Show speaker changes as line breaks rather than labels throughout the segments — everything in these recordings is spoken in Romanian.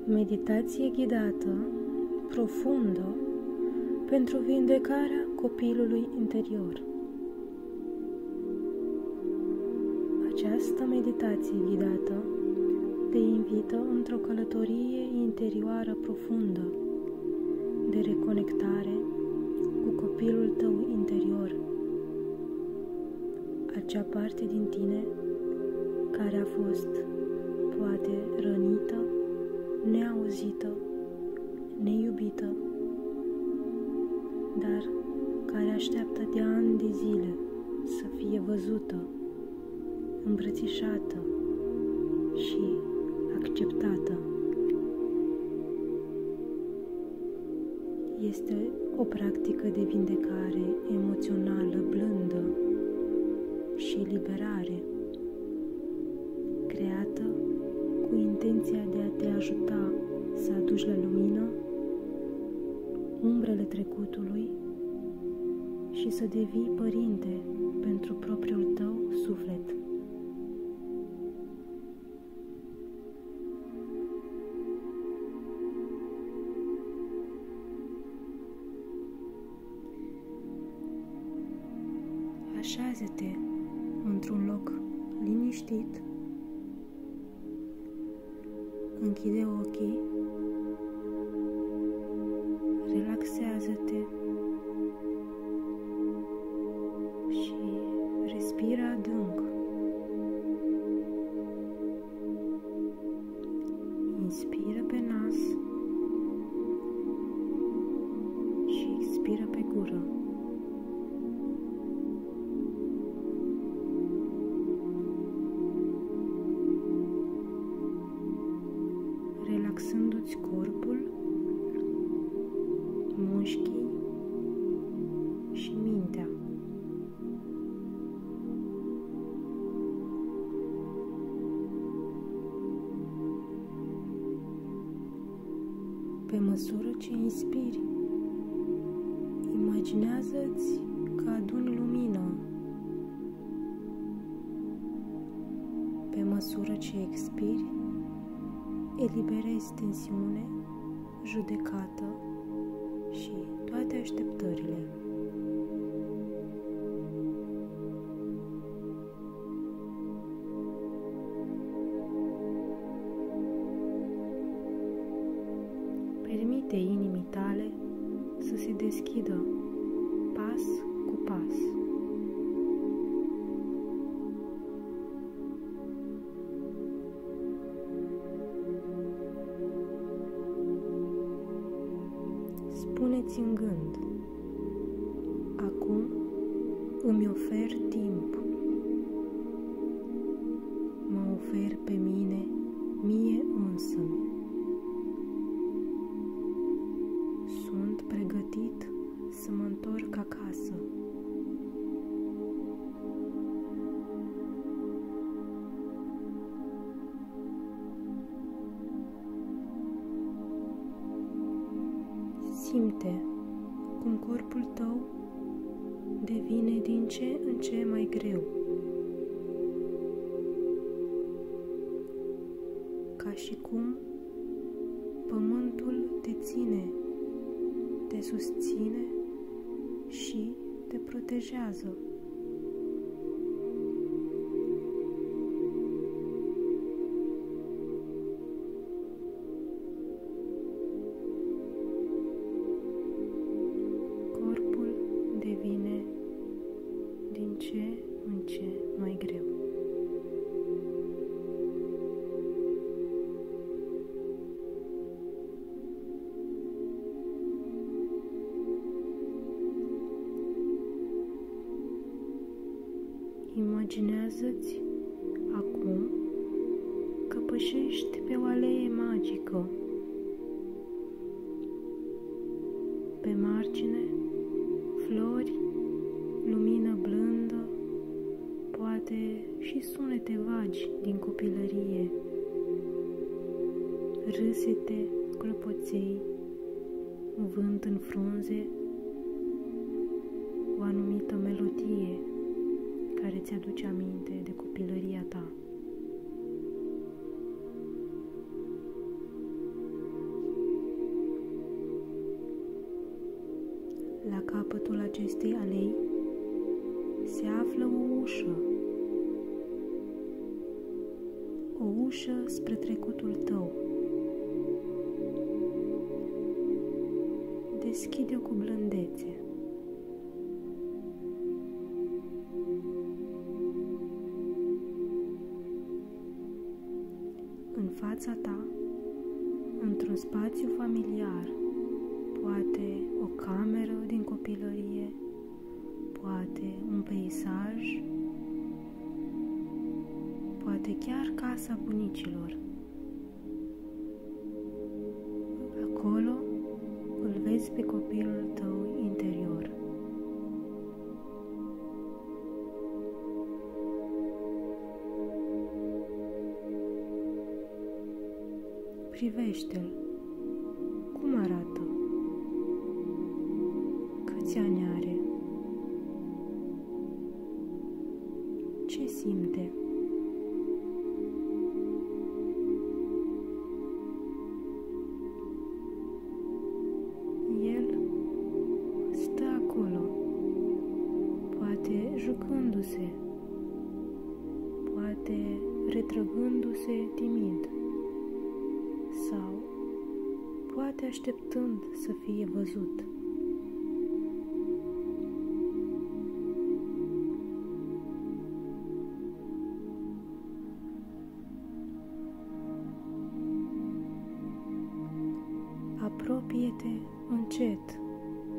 Meditație ghidată, profundă, pentru vindecarea copilului interior. Această meditație ghidată te invită într-o călătorie interioară profundă de reconectare cu copilul tău interior, acea parte din tine care a fost poate rănită, neauzită, neiubită, dar care așteaptă de ani de zile să fie văzută, îmbrățișată și acceptată. Este o practică de vindecare emoțională blândă și eliberare, creată cu intenția de a te ajuta să aduci la lumină umbrele trecutului și să devii părinte pentru propriul tău suflet. Așează-te într-un loc liniștit, închide ochii, relaxează-te și respiră adânc. Inspiră pe nas și expiră pe gură. Relaxându-ți corpul, mușchii și mintea. Pe măsură ce inspiri, imaginează-ți că aduni lumină. Pe măsură ce expiri, eliberezi tensiune, judecată și toate așteptările. Permite inimii tale să se deschidă pas cu pas. Spune-ți în gând: acum îmi ofer timp. Mă ofer pe mine, mie însămi. Sunt pregătit să mă întorc acasă. Simte cum corpul tău devine din ce în ce mai greu, ca și cum pământul te ține, te susține și te protejează. Devine din ce în ce mai greu. Imaginează-ți acum că pășești pe o alee magică. Pe margine, flori, lumină blândă, poate și sunete vagi din copilărie, râsete, clopoței, vânt în frunze, o anumită melodie care ți-aduce aminte de copilăria ta. La capătul acestei alei se află o ușă. O ușă spre trecutul tău. Deschide-o cu blândețe. În fața ta, într-un spațiu familiar, poate o cameră din copilărie, poate un peisaj, poate chiar casa bunicilor. Acolo îl vezi pe copilul tău interior. Privește-l. Cum arată? Câți ani are? Ce simte? El stă acolo, poate jucându-se, poate retrăgându-se timid sau poate așteptând să fie văzut. Apropie-te încet,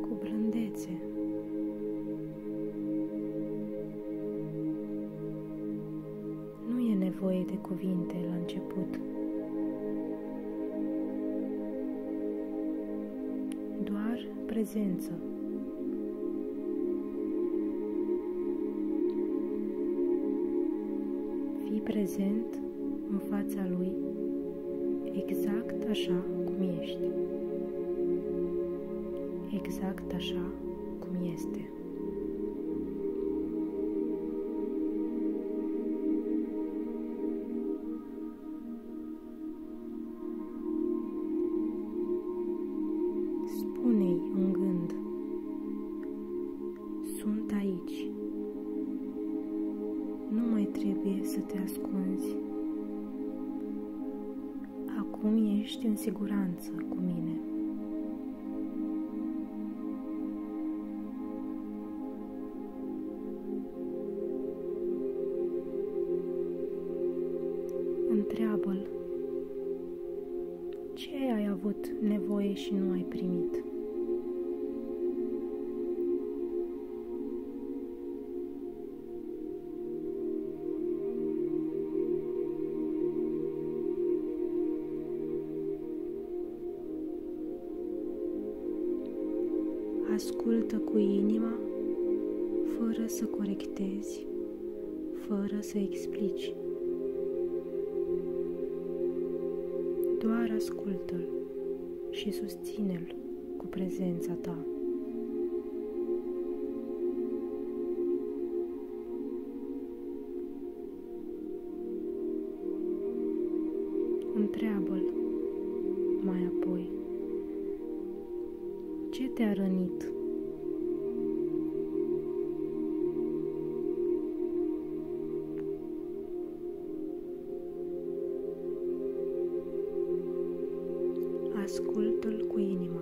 cu blândețe. Nu e nevoie de cuvinte la început. Doar prezență. Fii prezent în fața lui, exact așa cum ești. Exact așa cum este. Spune-i în gând: sunt aici. Nu mai trebuie să te ascunzi. Acum ești în siguranță cu mine. Întreabă-l: ce ai avut nevoie și nu ai primit? Ascultă cu inima, fără să corectezi, fără să explici. Doar ascultă-l și susține-l cu prezența ta. Întreabă-l mai apoi: ce te-a rănit? Ascultă-l cu inima.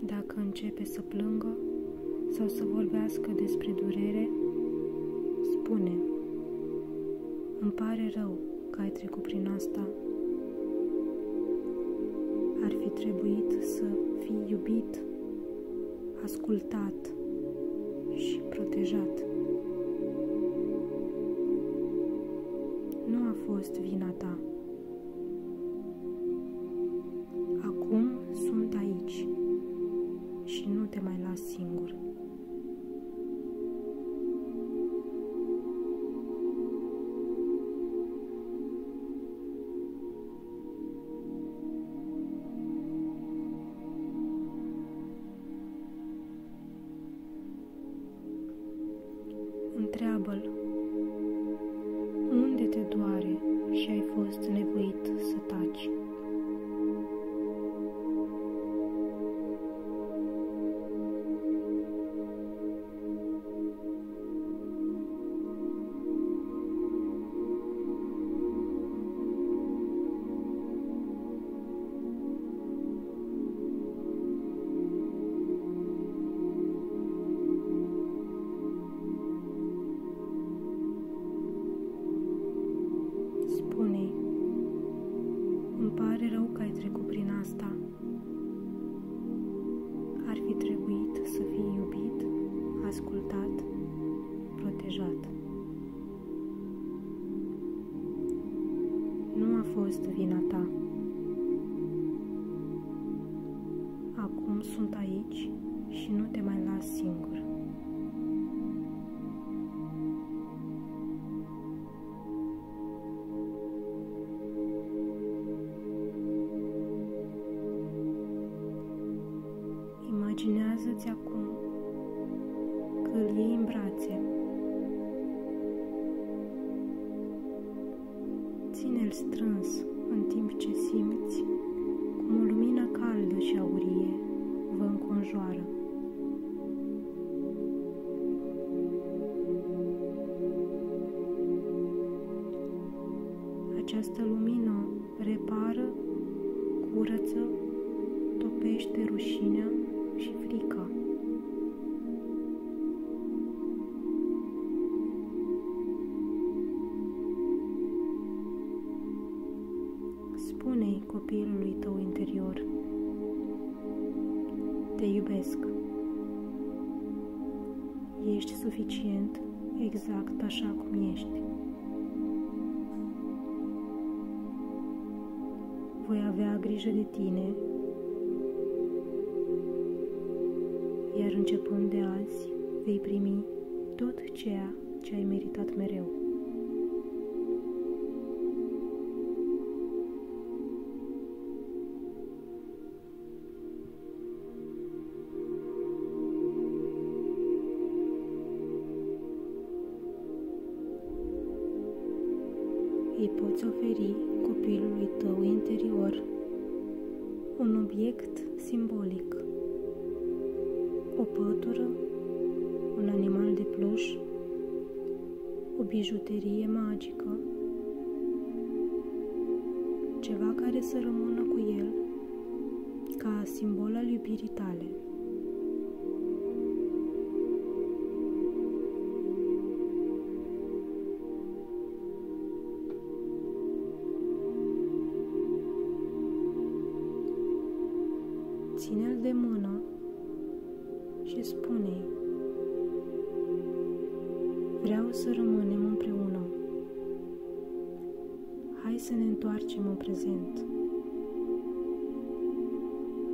Dacă începe să plângă sau să vorbească despre durere, spune: îmi pare rău că ai trecut prin asta. Ar fi trebuit să fii iubit, ascultat și protejat. Nu a fost vina ta. Acum sunt aici și nu te mai las singur. Întreabă-l: unde te doare și ai fost nevoit să taci. Spune-i, îmi pare rău că ai trecut prin asta. Ar fi trebuit să fii iubit, ascultat, protejat. Nu a fost vina ta. Acum sunt aici și nu te mai las singur. Imaginează-ți acum că îl iei în brațe. Ține-l strâns în timp ce simți cum o lumină caldă și aurie vă înconjoară. Această lumină repară, curăță, topește rușinea și frica. Spune-i copilului tău interior: te iubesc. Ești suficient exact așa cum ești. Voi avea grijă de tine, iar începând de azi vei primi tot ceea ce ai meritat mereu. Îi poți oferi copilului tău interior un obiect simbolic, o pătură, un animal de pluș, o bijuterie magică, ceva care să rămână cu el ca simbol al iubirii tale. Ține-l de mână și spune-i: vreau să rămânem împreună. Hai să ne întoarcem în prezent.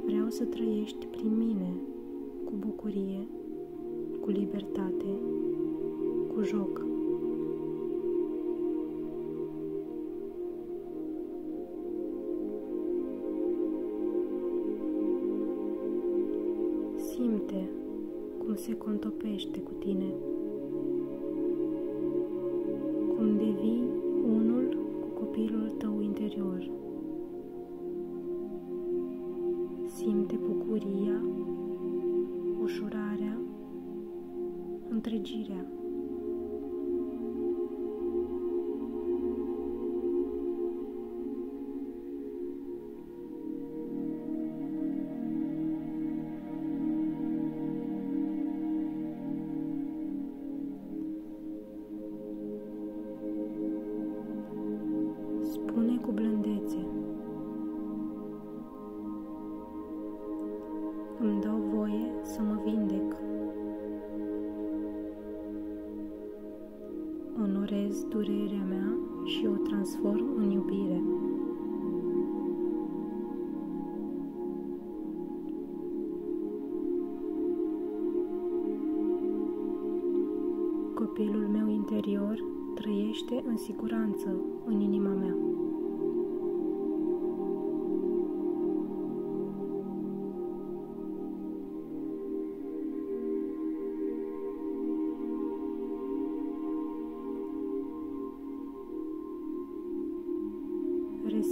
Vreau să trăiești prin mine, cu bucurie, cu libertate, cu joc. Simte cum se contopește cu tine, cum devii unul cu copilul tău interior. Simte bucuria, ușurarea, întregirea. Spune cu blândețe: îmi dau voie să mă vindec. Onorez durerea mea și o transform în iubire. Copilul meu interior trăiește în siguranță în inima mea.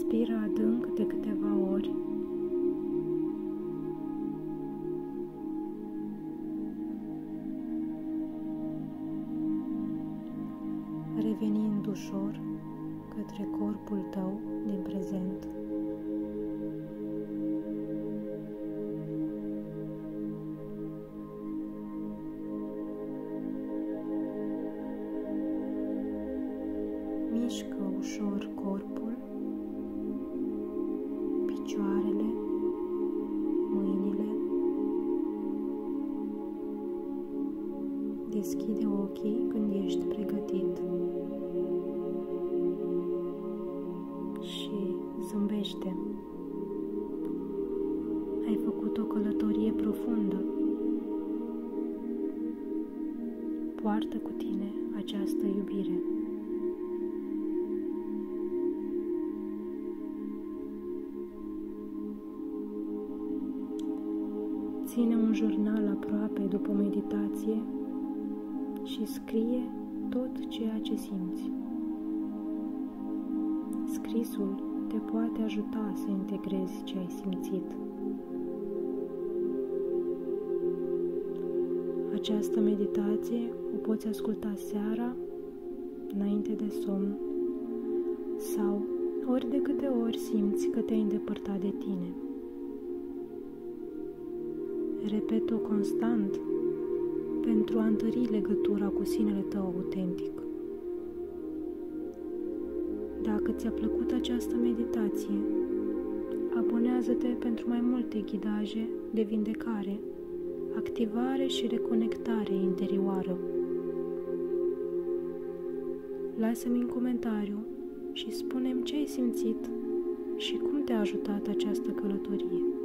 Respiră adânc de câteva ori. Revenind ușor către corpul tău din prezent. Mișcă ușor corpul, picioarele, mâinile. Deschide ochii când ești pregătit și zâmbește. Ai făcut o călătorie profundă. Poartă cu tine această iubire. Ține un jurnal aproape după meditație și scrie tot ceea ce simți. Scrisul te poate ajuta să integrezi ce ai simțit. Această meditație o poți asculta seara, înainte de somn, sau ori de câte ori simți că te-ai îndepărtat de tine. Repet-o constant pentru a întări legătura cu sinele tău autentic. Dacă ți-a plăcut această meditație, abonează-te pentru mai multe ghidaje de vindecare, activare și reconectare interioară. Lasă-mi în comentariu și spune-mi ce ai simțit și cum te-a ajutat această călătorie.